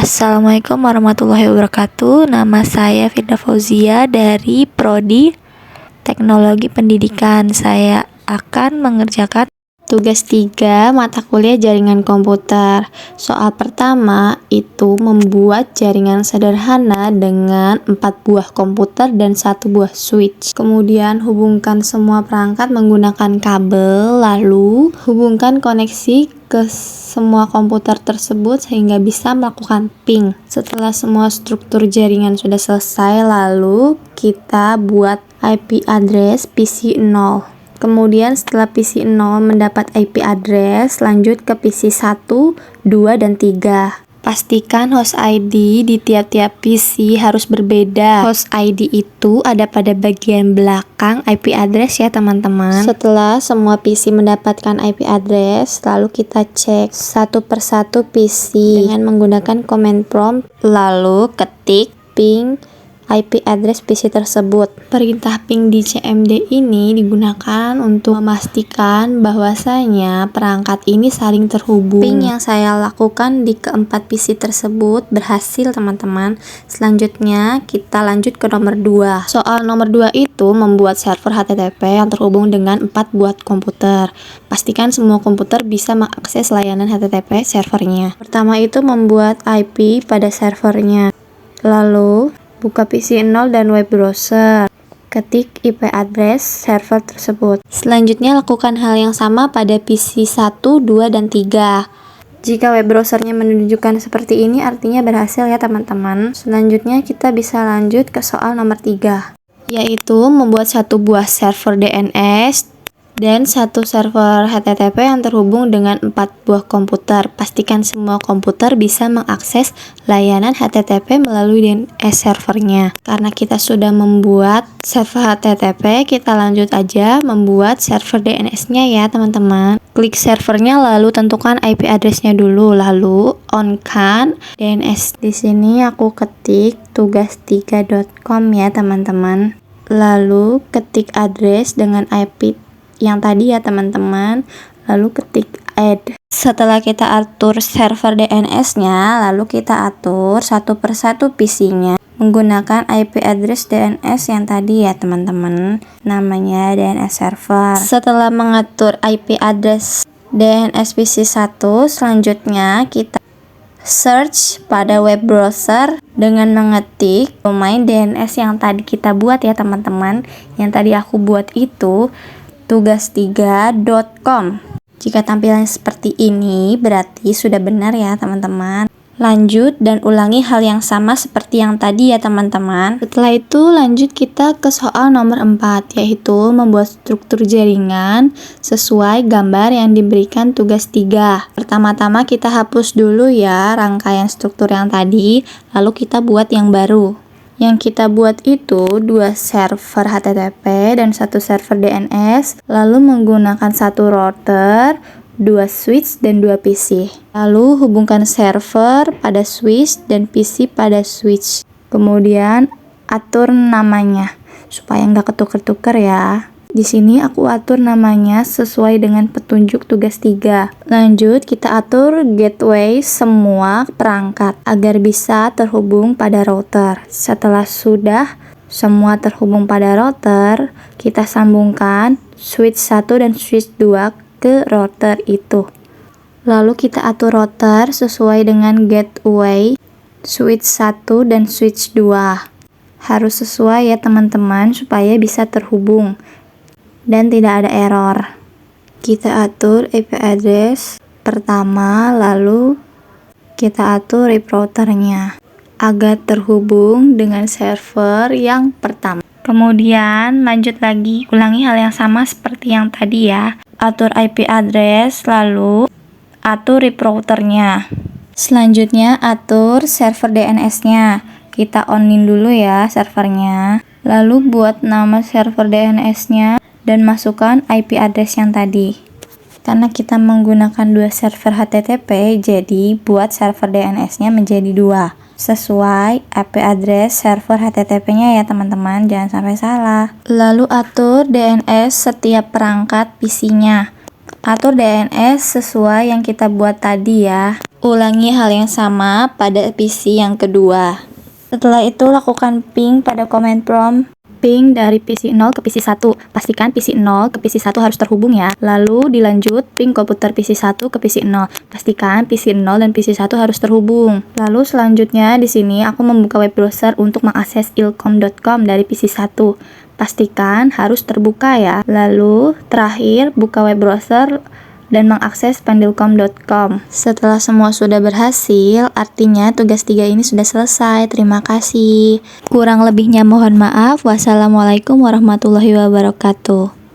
Assalamualaikum warahmatullahi wabarakatuh. Nama saya Firda Fauzia dari Prodi Teknologi Pendidikan. Saya akan mengerjakan tugas 3 mata kuliah jaringan komputer. Soal pertama itu membuat jaringan sederhana dengan 4 buah komputer dan 1 buah switch. Kemudian hubungkan semua perangkat menggunakan kabel, lalu hubungkan koneksi ke semua komputer tersebut sehingga bisa melakukan ping. Setelah semua struktur jaringan sudah selesai, lalu kita buat IP address PC 0. Kemudian setelah PC 0 mendapat IP address, lanjut ke PC 1, 2, dan 3. Pastikan host ID di tiap-tiap PC harus berbeda. Host ID itu ada pada bagian belakang IP address ya teman-teman. Setelah semua PC mendapatkan IP address, lalu kita cek satu persatu PC dengan menggunakan command prompt, lalu ketik ping IP address PC tersebut. Perintah ping di CMD ini digunakan untuk memastikan bahwasanya perangkat ini saling terhubung. Ping yang saya lakukan di keempat PC tersebut berhasil teman-teman. Selanjutnya kita lanjut ke nomor 2. Soal nomor 2 itu membuat server HTTP yang terhubung dengan 4 buah komputer. Pastikan semua komputer bisa mengakses layanan HTTP servernya. Pertama itu membuat IP pada servernya. Lalu buka PC 0 dan web browser. Ketik IP address server tersebut. Selanjutnya lakukan hal yang sama pada PC 1, 2, dan 3. Jika web browsernya menunjukkan seperti ini artinya berhasil ya teman-teman. Selanjutnya kita bisa lanjut ke soal nomor 3, yaitu membuat 1 buah server DNS dan 1 server HTTP yang terhubung dengan 4 buah komputer. Pastikan semua komputer bisa mengakses layanan HTTP melalui DNS servernya. Karena kita sudah membuat server HTTP, kita lanjut aja membuat server DNS-nya ya teman-teman. Klik servernya lalu tentukan IP address-nya dulu, lalu on-kan DNS. Di sini aku ketik tugas3.com ya teman-teman. Lalu ketik address dengan IP yang tadi ya teman-teman, lalu ketik add. Setelah kita atur server DNS-nya, lalu kita atur satu persatu PC-nya menggunakan IP address DNS yang tadi ya teman-teman, namanya DNS server. Setelah mengatur IP address DNS PC 1, selanjutnya kita search pada web browser dengan mengetik domain DNS yang tadi kita buat ya teman-teman. Yang tadi aku buat itu tugas3.com. Jika tampilan seperti ini berarti sudah benar ya teman-teman. Lanjut dan ulangi hal yang sama seperti yang tadi ya teman-teman. Setelah itu lanjut kita ke soal nomor 4, yaitu membuat struktur jaringan sesuai gambar yang diberikan tugas 3. Pertama-tama kita hapus dulu ya rangkaian struktur yang tadi, lalu kita buat yang baru. Yang kita buat itu 2 server HTTP dan 1 server DNS, lalu menggunakan 1 router, 2 switch, dan 2 PC. Lalu hubungkan server pada switch dan PC pada switch. Kemudian atur namanya supaya nggak ketuker-tuker ya. Di sini aku atur namanya sesuai dengan petunjuk tugas 3. Lanjut kita atur gateway semua perangkat agar bisa terhubung pada router. Setelah sudah semua terhubung pada router, kita sambungkan switch 1 dan switch 2 ke router itu. Lalu kita atur router sesuai dengan gateway switch 1 dan switch 2. Harus sesuai ya teman-teman supaya bisa terhubung dan tidak ada error. Kita atur IP address pertama, lalu kita atur IP routernya agar terhubung dengan server yang pertama. Kemudian lanjut lagi, ulangi hal yang sama seperti yang tadi ya. Atur IP address, lalu atur IP routernya. Selanjutnya atur server DNS-nya. Kita onin dulu ya servernya. Lalu buat nama server DNS-nya dan masukkan IP address yang tadi. Karena kita menggunakan 2 server HTTP, jadi buat server DNS-nya menjadi 2 sesuai IP address server HTTP-nya ya teman-teman, jangan sampai salah. Lalu atur DNS setiap perangkat PC-nya. Atur DNS sesuai yang kita buat tadi ya. Ulangi hal yang sama pada PC yang kedua. Setelah itu lakukan ping pada command prompt. Ping dari PC 0 ke PC 1. Pastikan PC 0 ke PC 1 harus terhubung ya. Lalu dilanjut ping komputer PC 1 ke PC 0. Pastikan PC 0 dan PC 1 harus terhubung. Lalu selanjutnya di sini aku membuka web browser untuk mengakses ilkom.com dari PC 1. Pastikan harus terbuka ya. Lalu terakhir buka web browser dan mengakses pandilkom.com. Setelah semua sudah berhasil, artinya tugas 3 ini sudah selesai. Terima kasih. Kurang lebihnya mohon maaf. Wassalamualaikum warahmatullahi wabarakatuh.